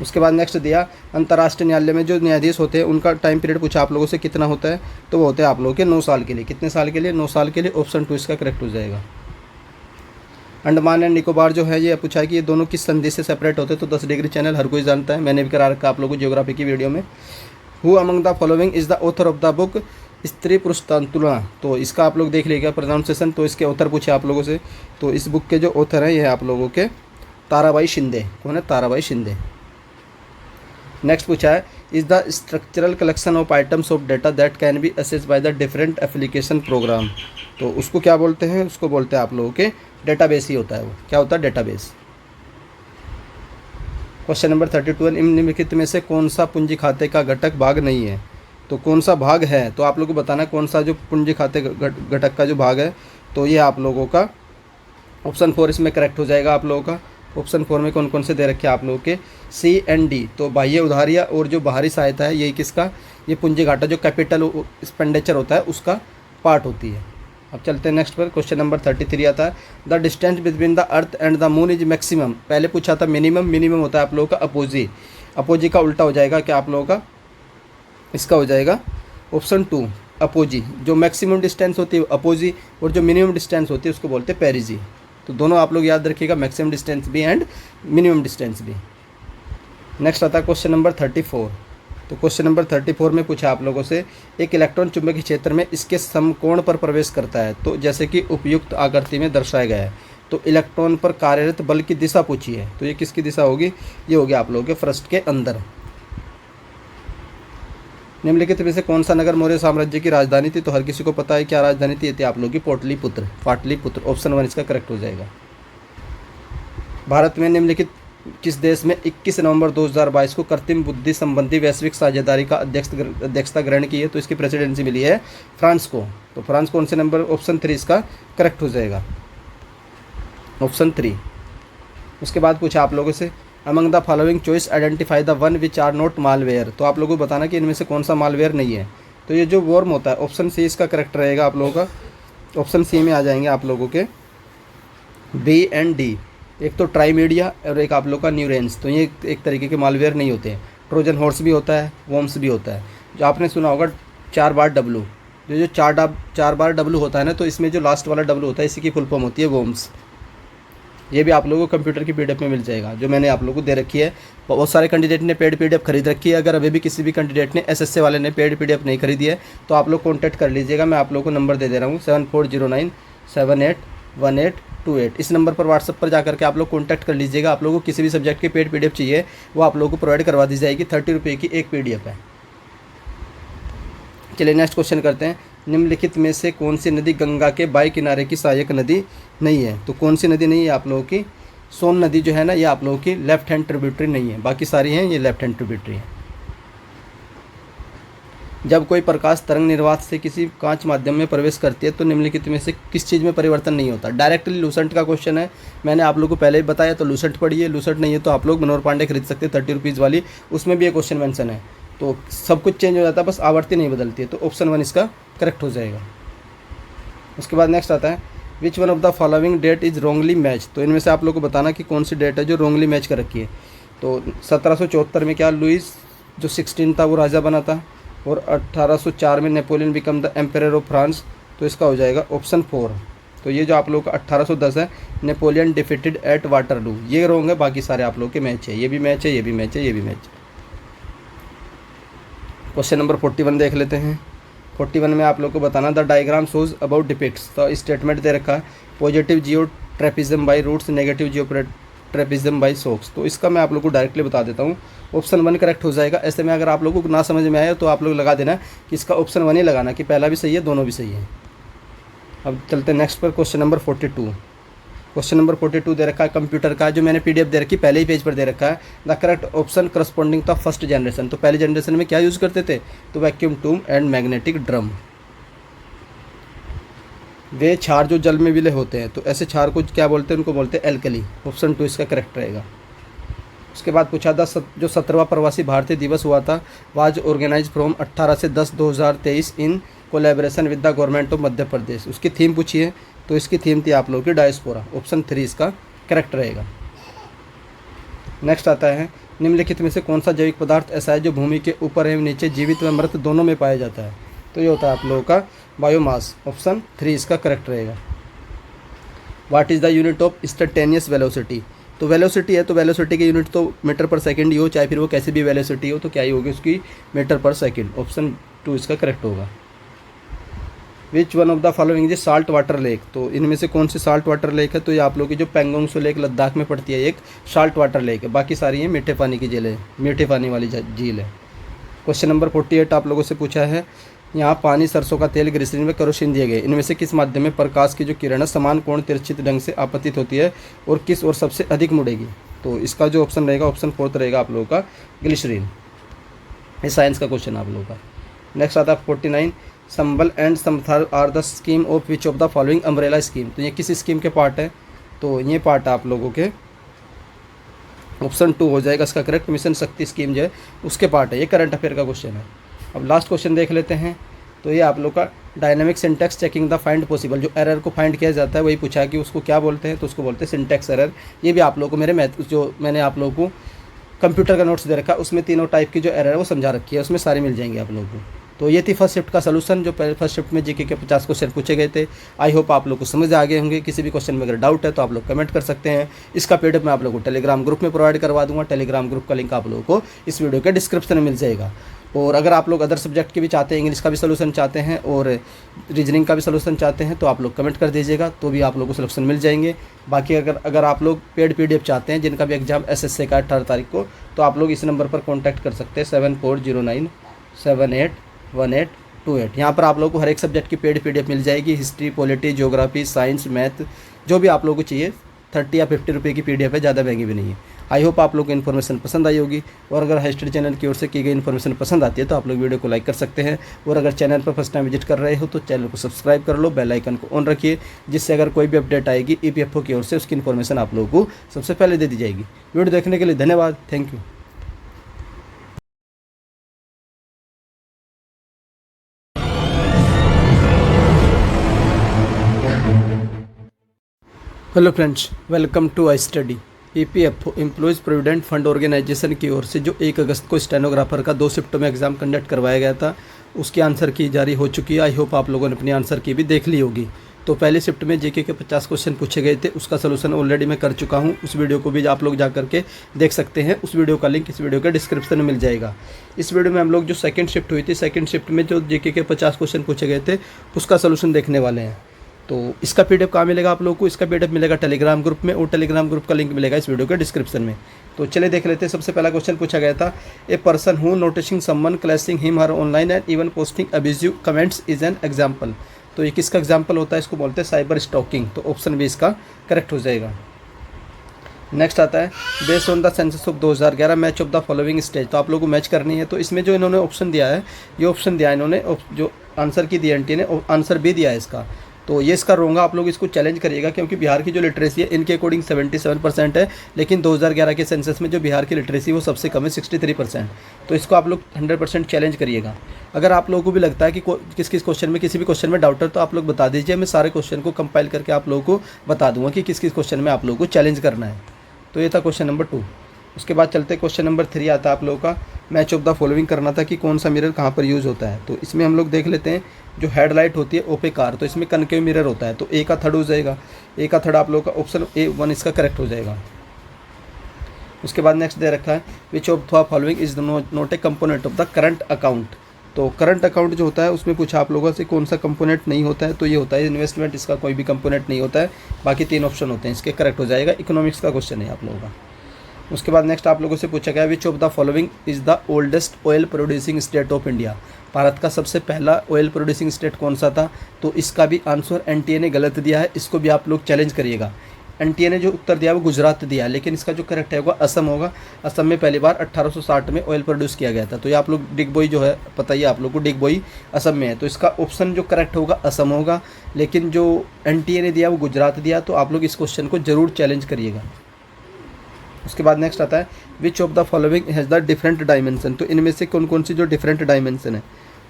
उसके बाद नेक्स्ट दिया, अंतर्राष्ट्रीय न्यायालय में जो न्यायाधीश होते हैं उनका टाइम पीरियड पूछा आप लोगों से कितना होता है, तो वो होते हैं आप लोगों के 9 साल के लिए। कितने साल के लिए, 9 साल के लिए, ऑप्शन 2 इसका करेक्ट हो जाएगा। अंडमान एंड निकोबार जो है ये पूछा है कि ये दोनों किस संधि से सेपरेट होते हैं, तो 10 डिग्री चैनल हर कोई जानता है, मैंने भी करा रखा आप लोगों को ज्योग्राफी की वीडियो में। Who among the following is the author of the book स्त्री पुरुष तुलना, तो इसका आप लोग देख लीजिएगा प्रोनाउंसिएशन, तो इसके ऑथर पूछे आप लोगों से, तो इस बुक के जो ऑथर हैं ये है आप लोगों के ताराबाई शिंदे। कौन है? ताराबाई शिंदे। नेक्स्ट पूछा है is the structural collection of items of data that can be assess by the different application program, तो उसको क्या बोलते हैं? उसको बोलते हैं आप लोगों के डेटाबेस ही होता है। वो क्या होता है? डेटाबेस। क्वेश्चन नंबर 32, निम्नलिखित में से कौन सा पूंजी खाते का घटक भाग नहीं है, तो कौन सा भाग है, तो आप लोगों को बताना कौन सा जो पूंजी खाते घटक का जो भाग है, तो ये आप लोगों का ऑप्शन 4 इसमें करेक्ट हो जाएगा आप लोगों का। ऑप्शन 4 में कौन कौन से दे रखे हैं आप लोगों के? सी एंड डी, तो बाह्य उधारियाँ और जो बाहरी सहायता है, यही किसका? ये पूंजी घाटा जो कैपिटल एक्सपेंडिचर होता है उसका पार्ट होती है। अब चलते हैं नेक्स्ट पर। क्वेश्चन नंबर 33 आता है the distance between the earth and the moon is maximum, पहले पूछा था मिनिमम, मिनिमम होता है आप लोगों का अपोजी, अपोजी का उल्टा हो जाएगा क्या आप लोगों का? इसका हो जाएगा ऑप्शन 2 अपोजी। जो मैक्सिमम डिस्टेंस होती है अपोजी, और जो मिनिमम डिस्टेंस होती है उसको बोलते हैं पेरिजी। तो दोनों आप लोग याद रखिएगा, मैक्सिमम डिस्टेंस भी एंड मिनिमम डिस्टेंस भी। नेक्स्ट आता है क्वेश्चन नंबर 34, तो क्वेश्चन नंबर 34 में पूछा आप लोगों से एक इलेक्ट्रॉन चुंबकीय क्षेत्र में इसके समकोण पर प्रवेश करता है, तो जैसे कि उपयुक्त आकृति में दर्शाया गया है, तो इलेक्ट्रॉन पर कार्यरत बल की दिशा पूछी है, तो ये किसकी दिशा होगी? ये होगी आप लोगों के फर्स्ट के अंदर। निम्नलिखित में से कौन सा नगर मौर्य साम्राज्य की राजधानी थी, तो हर किसी को पता है क्या राजधानी थी, ये थी आप लोगों की पाटलिपुत्र, पाटलिपुत्र। ऑप्शन 1 इसका करेक्ट हो जाएगा। भारत में निम्नलिखित किस देश में 21 नवंबर 2022 को कृत्रिम बुद्धि संबंधी वैश्विक साझेदारी का अध्यक्षता ग्रहण की है, तो इसकी प्रेसिडेंसी मिली है फ्रांस को, तो फ्रांस कौन से नंबर? ऑप्शन 3 इसका करेक्ट हो जाएगा, ऑप्शन 3। उसके बाद पूछा आप लोगों से among the following choice identify the one which are not malware, तो आप लोगों को बताना कि इनमें से कौन सा मालवेयर नहीं है, तो ये जो वॉर्म होता है ऑप्शन सी इसका करेक्ट रहेगा आप लोगों का। ऑप्शन सी में आ जाएंगे आप लोगों के बी एंड डी, एक तो ट्राईमीडिया और एक आप लोग का न्यूरेंस, तो ये एक तरीके के मालवेयर नहीं होते हैं। ट्रोजन हॉर्स भी होता है, वॉर्म्स भी होता है। जो आपने सुना होगा 4 बार डब्लू, जो 4 बार डब्लू होता है ना, तो इसमें जो लास्ट वाला डब्लू होता है इसी की फुल फॉर्म होती है वॉर्म्स। ये भी आप लोगों को कंप्यूटर की पीडीएफ में मिल जाएगा, जो मैंने आप लोगों को दे रखी है। बहुत सारे कैंडिडेट ने पेड पीडीएफ खरीद रखी है, अगर अभी भी किसी भी कैंडिडेट ने एसएससी वाले ने पेड पीडीएफ नहीं खरीदी है तो आप लोग कॉन्टैक्ट कर लीजिएगा, मैं आप लोगों को नंबर दे दे रहा हूँ 7409781828। इस नंबर पर व्हाट्सअप पर जाकर के आप लोग कॉन्टैक्ट कर लीजिएगा। आप लोगों को किसी भी सब्जेक्ट की पेड पीडीएफ चाहिए वो आप लोगों को प्रोवाइड करवा दी जाएगी, 30 रुपये की एक पीडीएफ है। चलिए नेक्स्ट क्वेश्चन करते हैं। निम्नलिखित में से कौन सी नदी गंगा के बाएं किनारे की सहायक नदी नहीं है, तो कौन सी नदी नहीं है आप लोगों की? सोन नदी जो है ना, ये आप लोगों की लेफ्ट हैंड ट्रिब्यूटरी नहीं है, बाकी सारी हैं ये लेफ्ट हैंड ट्रिब्यूटरी है। जब कोई प्रकाश तरंग निर्वात से किसी कांच माध्यम में प्रवेश करती है तो निम्नलिखित में से किस चीज़ में परिवर्तन नहीं होता? डायरेक्टली लूसेंट का क्वेश्चन है, मैंने आप लोगों को पहले ही बताया, तो लूसेंट पढ़िए। लूसेंट नहीं है तो आप लोग मनोहर पांडे खरीद सकते हैं 30 रुपीज़ वाली, उसमें भी ये क्वेश्चन मेंशन है। तो सब कुछ चेंज हो जाता है, बस आवर्ती नहीं बदलती है, तो ऑप्शन 1 इसका करेक्ट हो जाएगा। उसके बाद नेक्स्ट आता है विच one of the following that is wrongly match, तो इनमें से आप लोग को बताना कि कौन सी डेट है जो रॉन्गली मैच कर रखी है। तो 1774 में क्या लुइस जो 16 था वो राजा बना था, और 1804 में Napoleon become the emperor of France, तो इसका हो जाएगा ऑप्शन 4। तो ये जो आप लोग का 1810 है, नेपोलियन डिफीटेड एट वाटरलू, ये रॉन्ग है, बाकी सारे आप लोग के मैच है, ये भी मैच है, ये भी मैच है, ये भी मैच है। क्वेश्चन नंबर 41 देख लेते हैं। 41 में आप लोग को बताना the diagram shows about depicts, तो स्टेटमेंट दे रखा है positive geotropism by roots, negative geotropism by shoots, तो इसका मैं आप लोग को डायरेक्टली बता देता हूँ, ऑप्शन 1 करेक्ट हो जाएगा। ऐसे में अगर आप लोगों को ना समझ में आए तो आप लोग लगा देना कि इसका ऑप्शन 1 ही लगाना कि पहला भी सही है, दोनों भी सही है। अब चलते हैं नेक्स्ट पर, क्वेश्चन नंबर 42। क्वेश्चन नंबर 42 दे रखा है कंप्यूटर का, जो मैंने पीडीएफ दे रखी पहले ही पेज पर दे रखा है the correct option corresponding to first generation, तो पहले जनरेशन में क्या यूज़ करते थे, तो vacuum tube and magnetic drum. वे क्षार जो जल में विलय होते हैं, तो ऐसे क्षार को क्या बोलते हैं, उनको बोलते हैं एल्कली, ऑप्शन 2 इसका करेक्ट रहेगा। उसके बाद पूछा था जो 17वां प्रवासी भारतीय दिवस हुआ था वाज ऑर्गेनाइज फ्रॉम 18 से 10/2023 in collaboration with the government of Madhya Pradesh, उसकी थीम पूछी है, तो इसकी थीम थी आप लोगों की डायस्पोरा, ऑप्शन 3 इसका करेक्ट रहेगा। नेक्स्ट आता है निम्नलिखित में से कौन सा जैविक पदार्थ ऐसा है जो भूमि के ऊपर एवं नीचे जीवित व मृत दोनों में पाया जाता है, तो ये होता है आप लोगों का बायोमास, ऑप्शन 3 इसका करेक्ट रहेगा। What is the unit of instantaneous velocity. तो वेलोसिटी है तो वेलोसिटी की यूनिट तो मीटर पर सेकंड ही हो, चाहे फिर वो कैसी भी वेलोसिटी हो तो क्या ही होगी उसकी, मीटर पर सेकंड। ऑप्शन 2 इसका करेक्ट होगा। विच one of the following is salt water lake. तो इनमें से कौन सी साल्ट वाटर लेक है, तो ये आप लोगों की जो पेंगोंग सो लेक लद्दाख में पड़ती है एक साल्ट वाटर लेक है, बाकी सारी ये मीठे पानी की झील है, मीठे पानी वाली झील है। क्वेश्चन नंबर 48 आप लोगों से पूछा है, यहाँ पानी, सरसों का तेल, ग्लिसरीन व केरोसिन दिए गए, इनमें से किस माध्यम में प्रकाश की जो किरण है समान कोण तिरछित ढंग से आपतित होती है और किस ओर सबसे अधिक मुड़ेगी। तो इसका जो ऑप्शन रहेगा, ऑप्शन 4 रहेगा आप लोगों का ग्लिसरीन। ये साइंस का क्वेश्चन आप लोगों का। नेक्स्ट आता है 49, संबल एंड समथार are the scheme of which of the following umbrella scheme. तो ये किस स्कीम के पार्ट है, तो ये पार्ट है आप लोगों के ऑप्शन 2 हो जाएगा इसका करेक्ट। मिशन शक्ति स्कीम जो है उसके पार्ट है, ये करंट अफेयर का क्वेश्चन है। अब लास्ट क्वेश्चन देख लेते हैं। तो ये आप लोग का dynamic syntax checking the find possible, जो एरर को फाइंड किया जाता है वही पूछा है कि उसको क्या बोलते हैं, तो उसको बोलते हैं सिंटैक्स एरर। ये भी आप लोगों को मेरे जो मैंने आप लोगों को कंप्यूटर का नोट्स दे रखा है उसमें तीनों टाइप की जो एरर है वो समझा रखी है, उसमें सारी मिल जाएंगे आप लोगों को। तो ये थी फर्स्ट शिफ्ट का सलूशन, जो फर्स्ट शिफ्ट में जीके के 50 क्वेश्चन पूछे गए थे। आई होप आप लोग को समझ आ गए होंगे। किसी भी क्वेश्चन में अगर डाउट है तो आप लोग कमेंट कर सकते हैं। इसका पीडीएफ मैं आप लोगों को टेलीग्राम ग्रुप में प्रोवाइड करवा दूंगा। टेलीग्राम ग्रुप का लिंक आप लोगों को इस वीडियो के डिस्क्रिप्शन में मिल जाएगा। और अगर आप लोग अदर सब्जेक्ट के भी चाहते हैं, इंग्लिश का भी सलूशन चाहते हैं और रीजनिंग का भी सलूशन चाहते हैं, तो आप लोग कमेंट कर दीजिएगा, तो भी आप लोगों को सलूशन मिल जाएंगे। बाकी अगर आप लोग पेड पीडीएफ चाहते हैं जिनका भी एग्जाम एसएससी का 18 तारीख को, तो आप लोग इस नंबर पर कॉन्टैक्ट कर सकते हैं 7409781828। यहाँ पर आप लोगों को हर एक सब्जेक्ट की पेड पीडीएफ मिल जाएगी। History, polity, geography, science, math, जो भी आप लोगों को चाहिए। 30 या 50 रुपये की पीडीएफ है, ज़्यादा महंगी भी नहीं है। आई होप आप लोग को इन्फॉर्मेशन पसंद आई होगी। और अगर हाई स्टडी चैनल की ओर से की गई इन्फॉर्मेशन पसंद आती है तो आप लोग वीडियो को लाइक कर सकते हैं। और अगर चैनल पर फर्स्ट टाइम विजिट कर रहे हो तो चैनल को सब्सक्राइब कर लो, बेल आइकन को ऑन रखिए, जिससे अगर कोई भी अपडेट आएगी ईपीएफओ की ओर से उसकी इन्फॉर्मेशन आप लोगों को सबसे पहले दे दी जाएगी। वीडियो देखने के लिए धन्यवाद। Thank you. Hello friends, welcome to I study. EPFO employees provident fund organisation की ओर से जो 1 अगस्त को स्टेनोग्राफर का 2 शिफ्टों में एग्ज़ाम कंडक्ट करवाया गया था, उसकी आंसर की जारी हो चुकी है। आई होप आप लोगों ने अपनी आंसर की भी देख ली होगी। तो पहली शिफ्ट में जीके के 50 क्वेश्चन पूछे गए थे, उसका सलूशन ऑलरेडी मैं कर चुका हूँ। उस वीडियो को भी आप लोग जा करके देख सकते हैं। उस वीडियो का लिंक इस वीडियो के डिस्क्रिप्शन में मिल जाएगा। इस वीडियो में हम लोग जो सेकंड शिफ्ट हुई थी, सेकंड शिफ्ट में जो जीके के 50 क्वेश्चन पूछे गए थे उसका सलूशन देखने वाले हैं। तो इसका पीडीएफ कहाँ मिलेगा आप लोगों को, इसका पीडीएफ मिलेगा टेलीग्राम ग्रुप में, और टेलीग्राम ग्रुप का लिंक मिलेगा इस वीडियो के डिस्क्रिप्शन में। तो चलिए देख लेते हैं। सबसे पहला क्वेश्चन पूछा गया था, a person who noticing someone clashing him her online and even posting abusive comments is an example. तो ये किसका एग्जाम्पल होता है, इसको बोलते हैं साइबर स्टॉकिंग। तो ऑप्शन भी इसका करेक्ट हो जाएगा। नेक्स्ट आता है, based on the census of 2011 match of the following stage. तो आप लोगों को मैच करनी है। तो इसमें जो इन्होंने ऑप्शन दिया है, ये ऑप्शन दिया है इन्होंने, जो आंसर की दी एनटी ने आंसर भी दिया है इसका। तो ये इसका रोंगा, आप लोग इसको चैलेंज करिएगा, क्योंकि बिहार की जो लिटरेसी है इनके अकॉर्डिंग 77% है, लेकिन 2011 के सेंसस में जो बिहार की लिटरेसी वो सबसे कम है 63%। तो इसको आप लोग 100% चैलेंज करिएगा। अगर आप लोगों को भी लगता है कि किस किस क्वेश्चन में, किसी भी क्वेश्चन में डाउट है, तो आप लोग बता दीजिए। मैं सारे क्वेश्चन को कंपाइल करके आप लोगों को बता दूंगा कि किस किस क्वेश्चन में आप लोगों को चैलेंज करना है। तो ये था क्वेश्चन नंबर 2। उसके बाद चलते क्वेश्चन नंबर 3 आता है आप लोगों का, मैच ऑफ द फॉलोइंग करना था कि कौन सा मिरर कहाँ पर यूज़ होता है। तो इसमें हम लोग देख लेते हैं, जो हेडलाइट होती है ओपे कार, तो इसमें कनकेव मिरर होता है। तो ए का थर्ड हो जाएगा। ए का थर्ड आप लोगों का ऑप्शन A1 इसका करेक्ट हो जाएगा। उसके बाद नेक्स्ट दे रखा है, विच of the following is not a component of the current account. तो करंट अकाउंट जो होता है उसमें पूछा आप लोगों से कौन सा कंपोनेंट नहीं होता है, तो ये होता है इन्वेस्टमेंट। इसका कोई भी कंपोनेंट नहीं होता है, बाकी 3 ऑप्शन होते हैं, इसके करेक्ट हो जाएगा। इकोनॉमिक्स का क्वेश्चन है आप लोगों का। उसके बाद नेक्स्ट आप लोगों से पूछा गया, विच of the following is the oldest oil producing state of India. Bharat का सबसे पहला ऑयल प्रोड्यूसिंग स्टेट कौन सा था। तो इसका भी आंसर एनटीए ने गलत दिया है, इसको भी आप लोग चैलेंज करिएगा। एनटीए ने जो उत्तर दिया वो गुजरात दिया है, लेकिन इसका जो करेक्ट है वो असम होगा। असम में पहली बार 1860 में ऑयल प्रोड्यूस किया गया था। तो ये आप लोग डिगबोई जो है, पता ही आप लोग को, डिगबोई असम में है। तो इसका ऑप्शन जो करेक्ट होगा असम होगा, लेकिन जो एनटीए ने दिया वो गुजरात दिया। तो आप लोग इस क्वेश्चन को जरूर चैलेंज करिएगा। उसके बाद नेक्स्ट आता है, विच of the following has the different dimension. तो इनमें से कौन कौन सी जो डिफरेंट डायमेंशन है।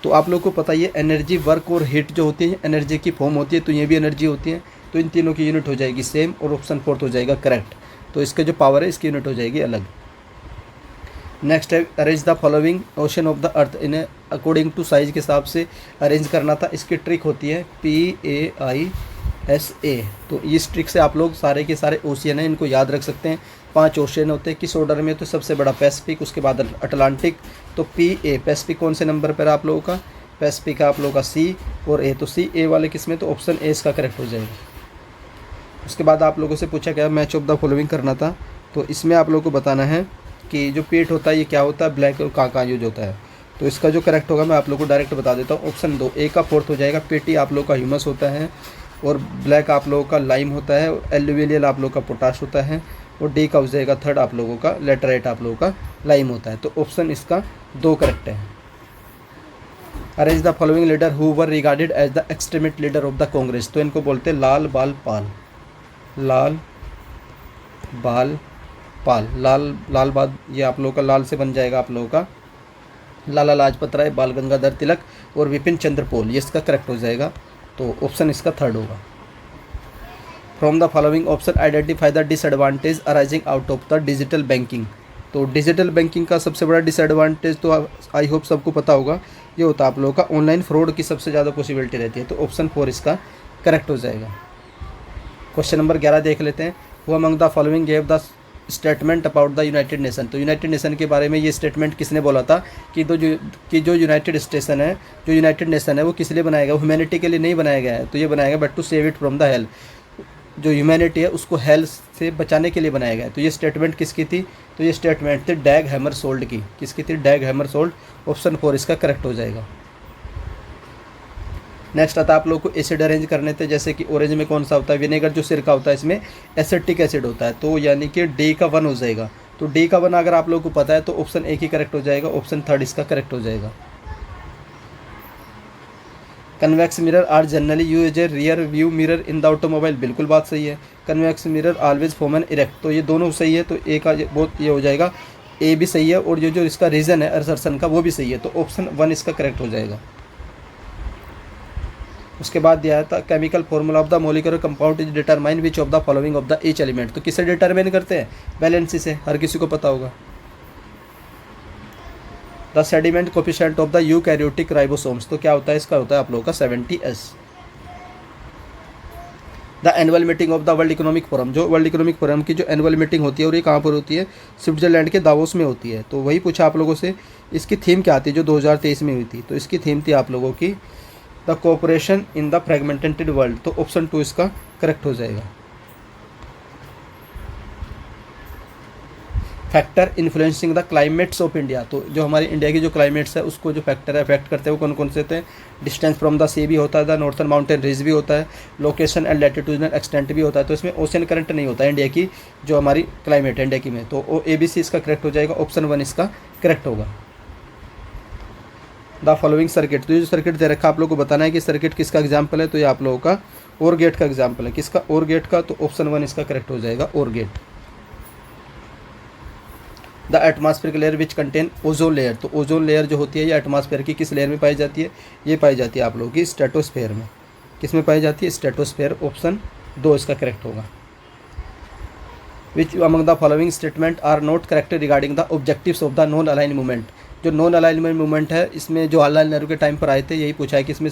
तो आप लोग को पता ही है, एनर्जी, वर्क और हीट जो होती है एनर्जी की फॉर्म होती है, तो ये भी एनर्जी होती है। तो इन तीनों की यूनिट हो जाएगी सेम, और ऑप्शन 4 हो जाएगा करेक्ट। तो इसका जो पावर है इसकी यूनिट हो जाएगी अलग। नेक्स्ट है, arrange the following ocean of the earth. इन्हें अकॉर्डिंग टू साइज के हिसाब से अरेंज करना था। इसकी ट्रिक होती है PAI SA। तो इस ट्रिक से आप लोग सारे के सारे ओशियन हैं इनको याद रख सकते हैं। 5 ओशियन होते हैं, किस ऑर्डर में? तो सबसे बड़ा पैसिफिक, उसके बाद अटलांटिक। तो PA पैसिफिक कौन से नंबर पर आप लोगों का? पैसिफिक है आप लोगों का C और A। तो CA वाले किस में? तो ऑप्शन A इसका करेक्ट हो जाएगा। उसके बाद आप लोगों से पूछा गया मैच ऑफ द फॉलोइंग करना था, तो इसमें आप लोगों को बताना है कि जो पेट होता है ये क्या होता है, ब्लैक और कहाँ यूज होता है। तो इसका जो करेक्ट होगा मैं आप लोगों को डायरेक्ट बता देता हूँ। ऑप्शन 2 A का 4th हो जाएगा। पेटी आप लोगों का ह्यूमस होता है और ब्लैक आप लोगों का लाइम होता है, एल्यूविलियल आप लोगों का पोटाश होता है और D का हो जाएगा 3rd आप लोगों का लेटराइट आप लोगों का लाइम होता है। तो ऑप्शन इसका 2 करेक्ट है। Arrange the following leader who were regarded as the extremist leader of the Congress. तो इनको बोलते हैं लाल बाल पाल। लाल बाल पाल, लाल बाद ये आप लोगों का लाल से बन जाएगा आप लोगों का लाला लाजपत राय, बाल गंगाधर तिलक और विपिन चंद्र पॉल, ये इसका करेक्ट हो जाएगा। तो ऑप्शन इसका 3rd होगा। From the following option identify the disadvantage arising out of the digital banking. तो डिजिटल बैंकिंग का सबसे बड़ा डिसएडवांटेज तो आई होप सबको पता होगा, ये होता है आप लोगों का ऑनलाइन फ्रॉड की सबसे ज़्यादा पॉसिबिलिटी रहती है। तो ऑप्शन 4 इसका करेक्ट हो जाएगा। क्वेश्चन नंबर 11 देख लेते हैं। Who among the following gave the statement about the United nation. तो यूनाइटेड नेशन के बारे में ये स्टेटमेंट किसने बोला था कि जो यूनाइटेड नेशन है वो किस लिए बनाया गया? ह्यूमैनिटी के लिए नहीं बनाया गया है, तो ये बनाया गया but to save it from the hell. जो ह्यूमैनिटी है उसको हेल से बचाने के लिए बनाया गया है। तो ये स्टेटमेंट किसकी थी? तो ये स्टेटमेंट थी डैग हैमरशोल्ड की। किसकी थी? डैग हैमरशोल्ड। ऑप्शन 4 इसका करेक्ट हो जाएगा। नेक्स्ट आता है आप लोग को एसिड अरेंज करने थे, जैसे कि ऑरेंज में कौन सा होता है? विनेगर जो सिरका होता है इसमें एसिटिक एसिड होता है, तो यानी कि D का 1 हो जाएगा। तो D का 1 अगर आप लोग को पता है तो ऑप्शन A ही करेक्ट हो जाएगा। ऑप्शन 3rd इसका करेक्ट हो जाएगा। Convex mirror are generally use a rear view mirror in the automobile, बिल्कुल बात सही है। Convex mirror always form an erect, तो ये दोनों सही है। तो A का बहुत ये हो जाएगा, A भी सही है और जो इसका रीज़न है असर्शन का वो भी सही है। तो ऑप्शन 1 इसका करेक्ट हो जाएगा। उसके बाद दिया था chemical formula of the molecular compound is determine which of the following of the each element. तो किससे डिटरमाइन करते हैं? वैलेंसी से, हर किसी को पता होगा। The sediment coefficient of the eukaryotic ribosomes, तो क्या होता है? इसका होता है आप लोगों का 70S। The annual meeting of the world economic forum, जो वर्ल्ड इकोनॉमिक फोरम की जो एनुअल मीटिंग होती है और ये कहाँ पर होती है? स्विट्जरलैंड के दावोस में होती है। तो वही पूछा आप लोगों से, इसकी थीम क्या आती है जो 2023 में हुई थी? तो इसकी थीम थी आप लोगों की the cooperation in the fragmented world. तो ऑप्शन 2 इसका करेक्ट हो जाएगा। Factor influencing the climates of India, तो जो हमारी इंडिया की जो क्लाइमेट्स है उसको जो फैक्टर है अफेक्ट करते हैं वो कौन कौन से होते हैं? डिस्टेंस फ्रॉम द सी भी होता है, द नॉर्थर्न माउंटेन रेंज भी होता है, लोकेशन एंड लैटिट्यूडनल एक्सटेंट भी होता है। तो इसमें ओशन करंट नहीं होता है इंडिया की जो हमारी क्लाइमेट है इंडिया की में। तो ABC इसका करेक्ट हो जाएगा। ऑप्शन 1 इसका करेक्ट होगा। द फॉलोइंग सर्किट, तो ये जो सर्किट दे रखा है आप लोग को बताना है कि सर्किट किसका एग्जाम्पल है? तो ये आप लोगों का और गेट का एग्जाम्पल है। किसका? और गेट का। तो ऑप्शन 1 इसका करेक्ट हो जाएगा, और get. The atmospheric layer which contain ozone layer, तो ओजोन लेयर जो होती है ये एटमॉस्फेयर की किस लेयर में पाई जाती है? ये पाई जाती है आप लोगों की स्ट्रेटोस्फेयर में। किस में पाई जाती है? स्ट्रेटोस्फेयर। ऑप्शन 2 इसका करेक्ट होगा। Which among the following statement are not correct regarding the objectives of the non align movement. जो नॉन अलाइनमेंट मूवमेंट है इसमें जो जवाहरलाल नेहरू के टाइम पर आए थे यही पूछा है कि इसमें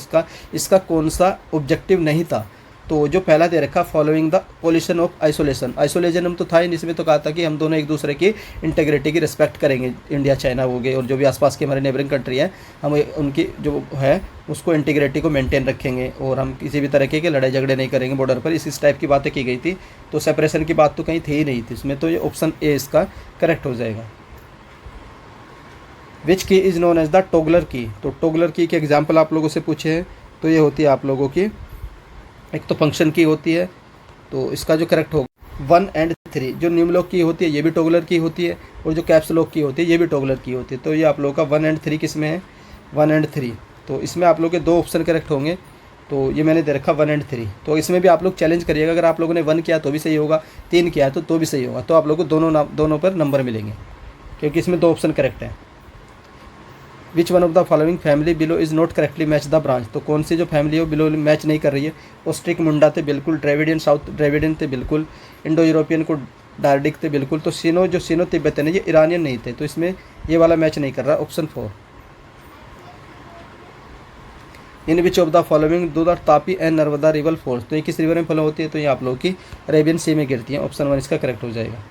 इसका कौन सा ऑब्जेक्टिव नहीं था? तो जो पहला दे रखा following the pollution of isolation, isolation तो था ही नहीं, इसमें तो कहा था कि हम दोनों एक दूसरे की इंटेग्रिटी की रिस्पेक्ट करेंगे। इंडिया चाइना हो गए और जो भी आसपास की हमारे नेबरिंग कंट्री है हम उनकी जो है उसको इंटीग्रिटी को मेंटेन रखेंगे और हम किसी भी तरीके के लड़ाई झगड़े नहीं करेंगे बॉर्डर पर। इस टाइप की बातें की गई थी। तो सेपरेशन की बात तो कहीं थी ही नहीं थी इसमें। तो ये ऑप्शन A इसका करेक्ट हो जाएगा। विच की इज़ नोन एज द टोगलर की, तो टोगलर की के एग्जाम्पल आप लोगों से पूछे हैं तो ये होती है आप लोगों की, एक तो फंक्शन की होती है, तो इसका जो करेक्ट होगा 1 और 3। जो न्यूमलॉक की होती है ये भी टोगलर की होती है और जो कैप्स लॉक की होती है ये भी टोगलर की होती है। तो ये आप लोगों का 1 और 3 किस में है? 1 और 3। तो इसमें आप लोग के 2 ऑप्शन करेक्ट होंगे। तो ये मैंने दे रखा 1 और 3। तो इसमें भी आप लोग चैलेंज करिएगा, अगर आप लोगों ने 1 किया तो भी सही होगा, 3 किया तो भी सही होगा। तो आप लोगों को दोनों पर नंबर मिलेंगे क्योंकि इसमें 2 ऑप्शन करेक्ट हैं। विच one of the following family below is not correctly match the branch, तो कौन सी जो फैमिली है वो बिलो मैच नहीं कर रही है? ऑस्ट्रिक मुंडा थे बिल्कुल, ड्रेविडियन साउथ ड्रेविडियन थे बिल्कुल, इंडो यूरोपियन को डार्डिक थे बिल्कुल, तो सीनो तिब्बतन है ये ईरानियन नहीं थे, तो इसमें ये वाला मैच नहीं कर रहा। Option 4। In which of the following do the Tapi and Narmada river force, तो ये किस रिवर में फॉलो होती है, तो ये आप लोगों की अरेबियन सी में गिरती है। ऑप्शन 1 इसका करेक्ट हो जाएगा।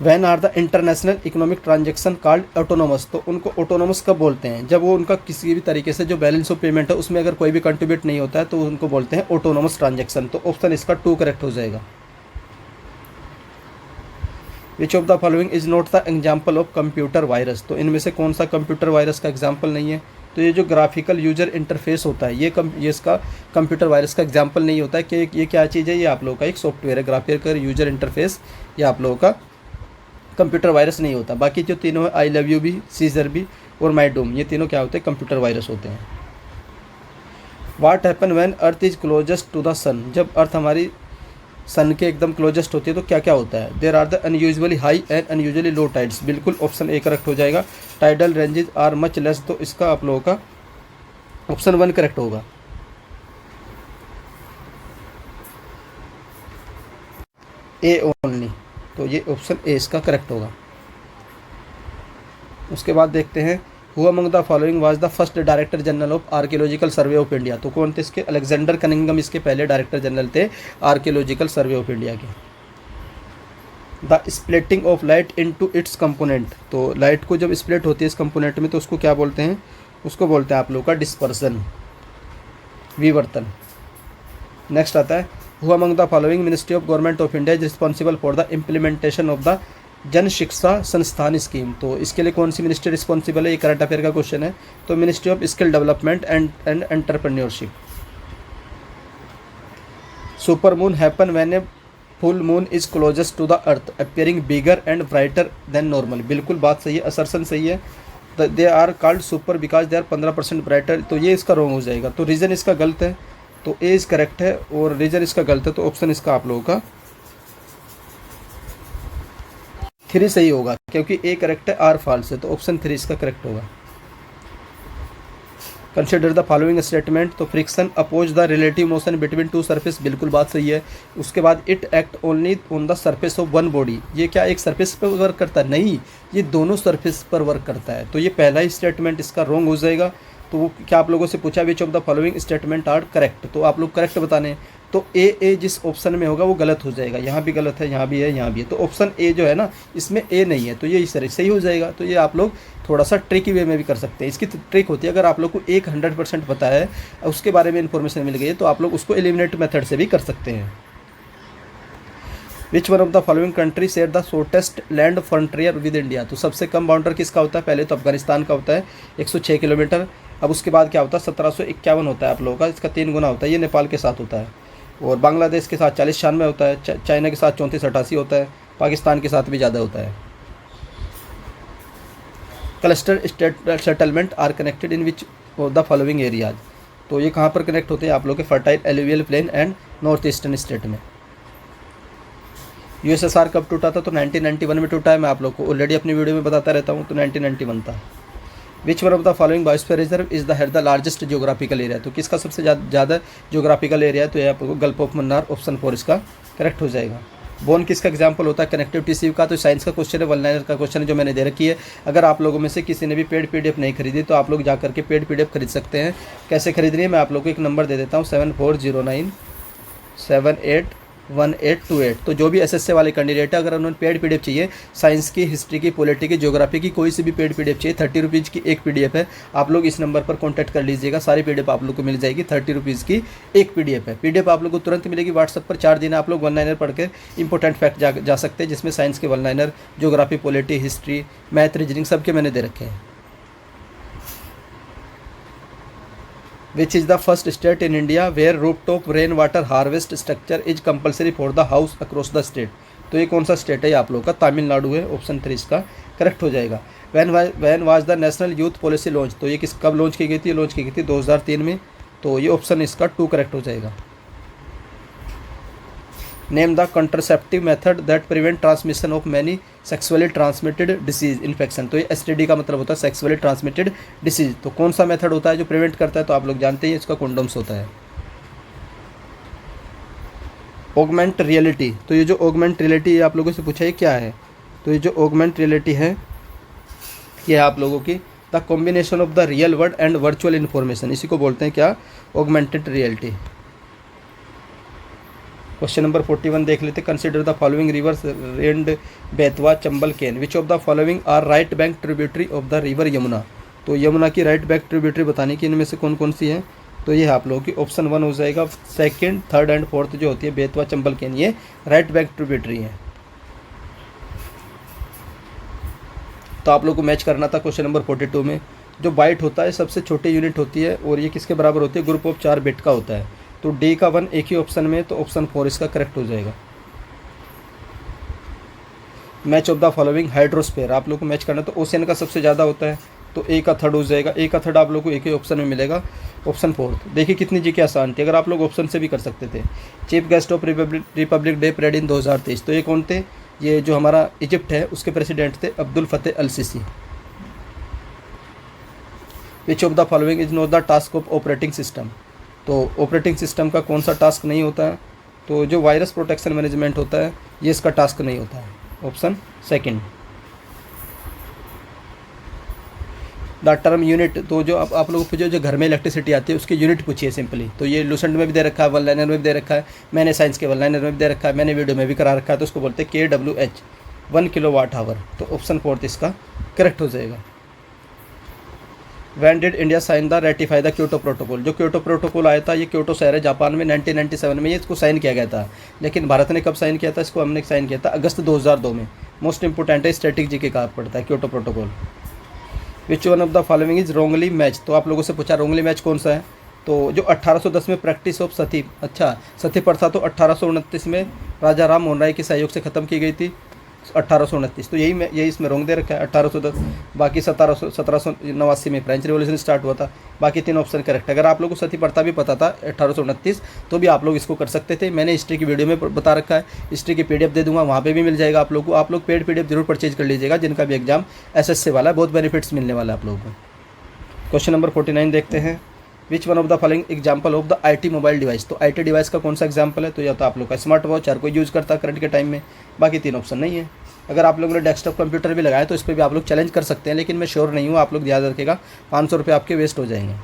When are the international economic transaction called autonomous, तो उनको ऑटोनोमस कब बोलते हैं, जब वो उनका किसी भी तरीके से जो बैलेंस ऑफ पेमेंट है उसमें अगर कोई भी कंट्रीब्यूट नहीं होता है तो उनको बोलते हैं ऑटोनोमस ट्रांजेक्शन। तो ऑप्शन इसका 2 करेक्ट हो जाएगा। विच of the following is not the example of computer virus, तो इनमें से कौन सा कंप्यूटर वायरस का एग्जाम्पल नहीं है, तो ये जो ग्राफिकल यूजर इंटरफेस होता है ये इसका कंप्यूटर वायरस का एग्जाम्पल नहीं होता है कि ये क्या चीज़ है, ये आप लोगों का एक सॉफ्टवेयर है। ग्राफिकल यूजर इंटरफेस ये आप लोगों का कंप्यूटर वायरस नहीं होता। बाकी जो तीनों है आई लव यू भी, सीजर भी और माई डूम, ये तीनों क्या होते हैं, कंप्यूटर वायरस होते हैं। What happen when earth is closest to the sun, जब अर्थ हमारी सन के एकदम क्लोजेस्ट होती है तो क्या क्या होता है। There are the unusually high and unusually low tides, बिल्कुल ऑप्शन ए करेक्ट हो जाएगा। Tidal ranges are much less, तो इसका आप लोगों का ऑप्शन 1 करेक्ट होगा। ए ओनली, तो ये ऑप्शन ए इसका करेक्ट होगा। उसके बाद देखते हैं who among the following was the first director general of archaeological survey of India, तो कौन थे इसके, अलेक्जेंडर कनिंगम इसके पहले डायरेक्टर जनरल थे आर्कियोलॉजिकल सर्वे ऑफ इंडिया के। The splitting of light into its component, तो लाइट को जब स्प्लिट होती है इस कंपोनेंट में तो उसको क्या बोलते हैं, उसको बोलते हैं आप लोग का डिस्पर्सन, विवर्तन। नेक्स्ट आता है who among the following ministry of government of India is responsible for the implementation of the जन शिक्षा संस्थान स्कीम, तो इसके लिए कौन सी मिनिस्ट्री रिस्पॉन्सिबल है, ये करंट अफेयर का क्वेश्चन है। तो ministry of skill development and entrepreneurship. Super moon happen when a full moon is closest to the earth appearing bigger and brighter than normal, बिल्कुल बात सही है, असर्शन सही है। They are called super because they are 15% brighter, तो ये इसका wrong हो जाएगा। तो रीज़न इसका गलत है, तो ए इज करेक्ट है और रीज़न इसका गलत है, तो ऑप्शन इसका आप लोगों का 3 सही होगा, क्योंकि ए करेक्ट है आर फॉल्स है, तो ऑप्शन 3 इसका करेक्ट होगा। कंसिडर द फॉलोइंग स्टेटमेंट, तो friction oppose the relative motion between two surface, बिल्कुल बात सही है। उसके बाद it act only on the surface of one body, ये क्या एक सरफेस पर वर्क करता है, नहीं, ये दोनों सरफेस पर वर्क करता है, तो ये पहला ही स्टेटमेंट इसका रॉन्ग हो जाएगा। तो वो क्या आप लोगों से पूछा which of the following statement are correct, तो आप लोग करेक्ट बताने, तो ए जिस ऑप्शन में होगा वो गलत हो जाएगा, यहाँ भी गलत है, यहाँ भी है, यहाँ भी है, तो ऑप्शन ए जो है ना इसमें ए नहीं है, तो ये सही हो जाएगा। तो ये आप लोग थोड़ा सा ट्रिकी वे में भी कर सकते हैं। इसकी ट्रिक होती है अगर आप लोग को 100% पता है, उसके बारे में इन्फॉर्मेशन मिल गई है, तो आप लोग उसको एलिमिनेट मेथड से भी कर सकते हैं। विच one of the following country share the shortest land frontier with India, तो सबसे कम बाउंडर किसका होता है, पहले तो अफगानिस्तान का होता है 106 किलोमीटर। अब उसके बाद क्या होता है 1751 होता है आप लोगों का, इसका 3 गुना होता है, ये नेपाल के साथ होता है। और बांग्लादेश के साथ 40-96 होता है, चाइना के साथ 34-88 होता है, पाकिस्तान के साथ भी ज़्यादा होता है। Cluster settlement are connected in which of the following areas, तो ये कहाँ पर कनेक्ट होते हैं आप लोग के fertile alluvial plain and north eastern state में। यूएसएसआर कब टूटा था, तो 1991 में टूटा है, मैं आप लोग को ऑलरेडी अपनी वीडियो में बताता रहता हूँ, तो 1991 था। विच one of the following biosphere reserve is the largest geographical area, तो किसका सबसे ज़्यादा जियोग्राफिकल एरिया है, तो ये आपको गल्फ ऑफ मन्नार, ऑप्शन 4 इसका करेक्ट हो जाएगा। बोन किसका एग्जाम्पल होता है, कनेक्टिव टिश्यू का, तो साइंस का क्वेश्चन है, 1 लाइनर का क्वेश्चन है जो मैंने दे रखी है। अगर आप लोगों में से किसी ने भी पेड पीडीएफ नहीं खरीदी तो आप लोग जा करके पेड पीडीएफ खरीद सकते हैं। कैसे खरीदनी है मैं आप लोग को एक नंबर दे देता हूँ, 7409 781828। तो जो भी एसएससी वाले कैंडिडेट है, अगर उन्होंने पेड पीडीएफ चाहिए, साइंस की, हिस्ट्री की, पॉलिटी की, ज्योग्राफी की, कोई सी भी पेड पीडीएफ चाहिए, 30 रुपीज़ की एक पीडीएफ है, आप लोग इस नंबर पर कॉन्टैक्ट कर लीजिएगा। सारी पीडीएफ आप लोग को मिल जाएगी, 30 रुपीज़ की एक पीडीएफ है। पीडीएफ आप लोग को तुरंत मिलेगी व्हाट्सएप पर, 4 दिन आप लोग 1 लाइनर पढ़ के इंपॉर्टेंट फैक्ट जा सकते हैं, जिसमें साइंस के 1 liner, geography, polity, history, math, reasoning सबके मैंने दे रखे हैं। Which is the first state in India where rooftop rainwater harvest structure is compulsory for the house across the state, तो ये कौन सा स्टेट है, ये आप लोग का तमिलनाडु है, ऑप्शन 3 इसका करेक्ट हो जाएगा। When was the national youth policy launch, तो ये कब लॉन्च की गई थी, लॉन्च की गई थी 2003 में, तो ये ऑप्शन इसका 2 करेक्ट हो जाएगा। Name the contraceptive method that prevent transmission of many sexually transmitted disease infection, तो ये एसटीडी का मतलब होता है सेक्सुअली ट्रांसमिटेड डिसीज, तो कौन सा मेथड होता है जो प्रिवेंट करता है, तो आप लोग जानते हैं इसका कॉन्डोम्स होता है। ऑगमेंट रियलिटी, तो ये जो ऑगमेंट रियलिटी आप लोगों से पूछा है क्या है, तो ये जो ऑगमेंट रियलिटी है ये आप लोगों की the combination of the real world and virtual information, इसी को बोलते हैं क्या, ऑगमेंटेड रियलिटी। क्वेश्चन नंबर 41 देख लेते। Consider the following rivers and, Betwa, Chambal, Ken. Which of the following are right bank tributary of the river Yamuna. तो यमुना की राइट बैंक ट्रिब्यूटरी बताने की इनमें से कौन कौन सी है, तो ये आप लोगों की ऑप्शन 1 हो जाएगा। सेकंड, थर्ड एंड फोर्थ जो होती है बेतवा, चंबल, केन, ये राइट बैंक ट्रिब्यूटरी है। तो आप लोग को मैच करना था क्वेश्चन नंबर 42 में। जो बाइट होता है सबसे छोटी यूनिट होती है और ये किसके बराबर होती है, ग्रुप ऑफ 4 बिट का होता है। तो डी का 1 एक ही ऑप्शन में, तो ऑप्शन 4 इसका करेक्ट हो जाएगा। Match of the following hydrosphere, आप लोग को मैच करना, तो ओशियन का सबसे ज़्यादा होता है, तो ए का थर्ड हो जाएगा। ए का थर्ड आप लोग को एक ही ऑप्शन में मिलेगा, ऑप्शन 4। देखिए कितनी जी की आसान थी, अगर आप लोग ऑप्शन से भी कर सकते थे। Chief guest of republic day parade in 2023, तो ये कौन थे, ये जो हमारा इजिप्ट है उसके प्रेसिडेंट थे Abdel Fattah al Sisi. Which of the following is not the task of operating system, तो ऑपरेटिंग सिस्टम का कौन सा टास्क नहीं होता है, तो जो वायरस प्रोटेक्शन मैनेजमेंट होता है ये इसका टास्क नहीं होता है, option second. The term unit, तो जो आप लोगों को जो घर में इलेक्ट्रिसिटी आती है उसकी यूनिट पूछिए सिंपली, तो ये लूसेंट में भी दे रखा है, वन लाइनर में भी दे रखा है, मैंने साइंस के वन लाइनर में भी दे रखा है, मैंने वीडियो में भी करा रखा है, तो उसको बोलते हैं KWH 1 किलोवाट आवर, तो ऑप्शन 4 इसका करेक्ट हो जाएगा। When did India sign the ratify the Kyoto protocol, जो क्योटो प्रोटोकॉल आया था ये क्योटो शहर है जापान में 1997 में ये इसको साइन किया गया था, लेकिन भारत ने कब साइन किया था, इसको हमने साइन किया था अगस्त 2002 में। मोस्ट इंपोर्टेंट है, स्ट्रेटेजी के कहा पड़ता है Kyoto protocol. Which one of the following is wrongly match, तो आप लोगों से पूछा रोंगली मैच कौन सा है, तो जो 1810 में प्रैक्टिस ऑफ सती, अच्छा सती प्रथा तो 1829 में राजा राम मोहन राय के सहयोग से ख़त्म की गई थी 1829, तो यही इसमें रोंग दे रखा है 1810। बाकी 1789 में फ्रेंच रिवॉल्यूशन स्टार्ट हुआ था। बाकी 3 ऑप्शन करेक्ट है। अगर आप लोगों को सती प्रथा भी पता था 1829 तो भी आप लोग इसको कर सकते थे। मैंने हिस्ट्री की वीडियो में बता रखा है, हिस्ट्री की PDF दे दूंगा, वहाँ पे भी मिल जाएगा आप लोग को। आप लोग पेड PDF जरूर परचेज कर लीजिएगा, जिनका भी एग्जाम SSC वाला है, बहुत बेनिफिट्स मिलने वाला है आप लोगों को। क्वेश्चन नंबर 49 देखते हैं। विच one of the following example of the IT mobile device, तो IT डिवाइस का कौन सा एग्जाम्पल है, तो या तो आप लोग का स्मार्ट वॉच हर कोई यूज़ करता है करंट के टाइम में। बाकी 3 ऑप्शन नहीं है। अगर आप लोगों ने डेस्कटॉप कंप्यूटर भी लगाया तो इस पर भी आप लोग चैलेंज कर सकते हैं, लेकिन मैं श्योर नहीं हूँ, आप लोग याद रखेगा 500 रुपये आपके वेस्ट हो जाएंगे।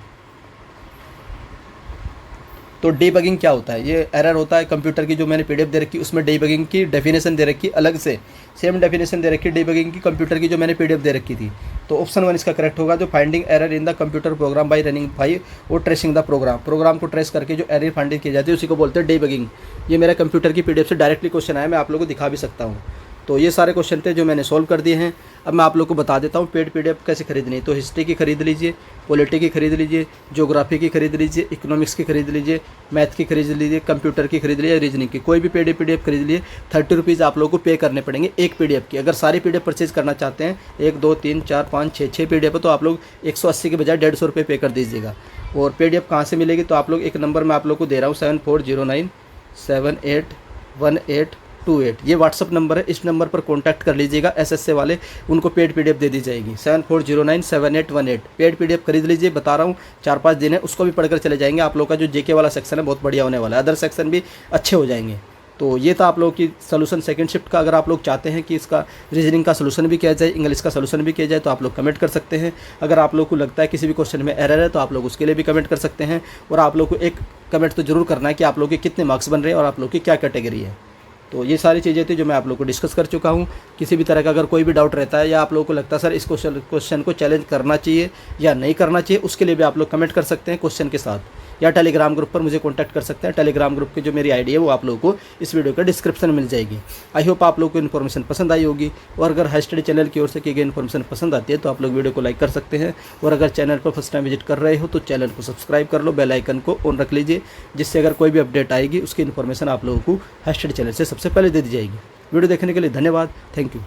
तो डीबगिंग क्या होता है, ये एरर होता है कंप्यूटर की, जो मैंने PDF दे रखी उसमें डीबगिंग की डेफिनेशन दे रखी अलग से, सेम डेफिनेशन दे रखी डीबगिंग की कंप्यूटर की जो मैंने PDF दे रखी थी। तो ऑप्शन 1 इसका करेक्ट होगा, जो finding error in the computer program bye running file और ट्रेसिंग द प्रोग्राम को ट्रेस करके जो एरर फाइंडिंग की जाती है उसी को बोलते हैं डीबगिंग। ये मेरा कंप्यूटर की PDF से डायरेक्टली क्वेश्चन आया, मैं आप लोगों को दिखा भी सकता हूँ। तो ये सारे क्वेश्चन थे जो मैंने सॉल्व कर दिए हैं। अब मैं आप लोग को बता देता हूँ पेड PDF कैसे खरीदनी है। तो हिस्ट्री की खरीद लीजिए, पॉलिटी की खरीद लीजिए, ज्योग्राफी की खरीद लीजिए, इकोनॉमिक्स की खरीद लीजिए, मैथ की खरीद लीजिए, कंप्यूटर की खरीद लीजिए, रीजनिंग की, कोई भी पेड PDF खरीद लीजिए। 30 रुपीज़ आप लोगों को पे करने पड़ेंगे एक PDF की। अगर सारी PDF परचेज करना चाहते हैं 1 2 3 4 5 6 PDF है तो आप लोग 180 के बजाय 150 रुपये पे कर दीजिएगा। और PDF कहाँ से मिलेगी, तो आप लोग एक नंबर मैं आप लोग को दे रहा हूँ 7409 781828, ये व्हाट्सअप नंबर है, इस नंबर पर कॉन्टैक्ट कर लीजिएगा। SSC वाले उनको पेड PDF दे दी जाएगी 74097818। पेड PDF खरीद लीजिए, बता रहा हूँ 4-5 दिन है, उसको भी पढ़कर चले जाएंगे। आप लोग का जो JK वाला सेक्शन है बहुत बढ़िया होने वाला है, अदर सेक्शन भी अच्छे हो जाएंगे। तो ये था आप लोगों की सोल्यूशन सेकंड शिफ्ट का। अगर आप लोग चाहते हैं कि इसका रीजनिंग का सोल्यूशन भी किया जाए, इंग्लिश का सोल्यूशन भी किया जाए, तो आप लोग कमेंट कर सकते हैं। अगर आप लोग को लगता है किसी भी क्वेश्चन में एरर है तो आप लोग उसके लिए भी कमेंट कर सकते हैं। और आप लोग को एक कमेंट तो जरूर करना है कि आप लोग के कितने मार्क्स बन रहे हैं और आप लोग की क्या कैटेगरी है। तो ये सारी चीज़ें थी जो मैं आप लोग को डिस्कस कर चुका हूँ। किसी भी तरह का अगर कोई भी डाउट रहता है या आप लोगों को लगता है सर इस क्वेश्चन को चैलेंज करना चाहिए या नहीं करना चाहिए, उसके लिए भी आप लोग कमेंट कर सकते हैं क्वेश्चन के साथ, या टेलीग्राम ग्रुप पर मुझे कॉन्टैक्ट कर सकते हैं। टेलीग्राम ग्रुप की जो मेरी आईडी है वो आप लोगों को इस वीडियो का डिस्क्रिप्शन में मिल जाएगी। आई होप आप लोगों को इन्फॉर्मेशन पसंद आई होगी। और अगर हाई स्टडी चैनल की ओर से की गई इन्फॉर्मेशन पसंद आती है तो आप लोग वीडियो को लाइक कर सकते हैं। और अगर चैनल पर फर्स्ट टाइम विजिट कर रहे हो तो चैनल को सब्सक्राइब कर लो, बेल आइकन को ऑन रख लीजिए, जिससे अगर कोई भी अपडेट आएगी उसकी इन्फॉर्मेशन आप लोगों को हाई स्टडी चैनल से सबसे पहले दे दी जाएगी। वीडियो देखने के लिए धन्यवाद। Thank you.